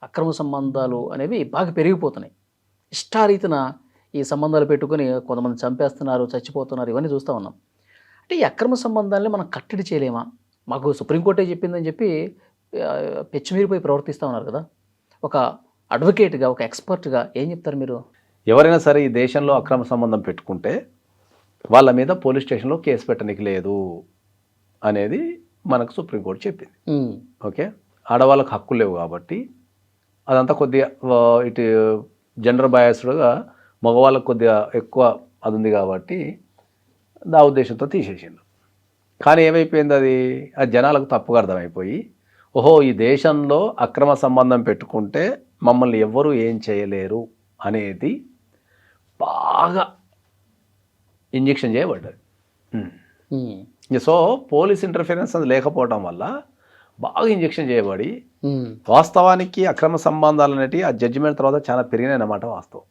అక్రమ సంబంధాలు అనేవి బాగా పెరిగిపోతున్నాయి. ఇష్టారీతిన ఈ సంబంధాలు పెట్టుకొని కొంతమంది చంపేస్తున్నారు, చచ్చిపోతున్నారు, ఇవన్నీ చూస్తూ ఉన్నాం. అంటే ఈ అక్రమ సంబంధాలని మనం కట్టడి చేయలేమా? మాకు సుప్రీంకోర్టే చెప్పిందని చెప్పి పెచ్చిమీరిపోయి ప్రవర్తిస్తూ ఉన్నారు కదా! ఒక అడ్వకేట్‌గా, ఒక ఎక్స్‌పర్ట్‌గా ఏం చెప్తారు మీరు? ఎవరైనా సరే ఈ దేశంలో అక్రమ సంబంధం పెట్టుకుంటే వాళ్ళ మీద పోలీస్ స్టేషన్లో కేసు పెట్టడానికి లేదు అనేది మనకు సుప్రీంకోర్టు చెప్పింది. ఓకే, ఆడవాళ్ళకు హక్కులు లేవు కాబట్టి అదంతా కొద్దిగా ఇటు జెండర్ బయాస్డ్గా మగవాళ్ళకు కొద్దిగా ఎక్కువ అది ఉంది కాబట్టి ఆ ఉద్దేశంతో తీసేసిండు. కానీ ఏమైపోయింది, అది జనాలకు తప్పుగా అర్థమైపోయి, ఓహో ఈ దేశంలో అక్రమ సంబంధం పెట్టుకుంటే మమ్మల్ని ఎవ్వరూ ఏం చేయలేరు అనేది బాగా ఇంజెక్షన్ చేయబడ్డది. సో పోలీస్ ఇంటర్ఫిరెన్స్ అది లేకపోవడం వల్ల బాగా ఇంజెక్షన్ చేయబడి వాస్తవానికి అక్రమ సంబంధాలు అనేటివి ఆ జడ్జిమెంట్ తర్వాత చాలా పెరిగినాయి అన్నమాట వాస్తవం.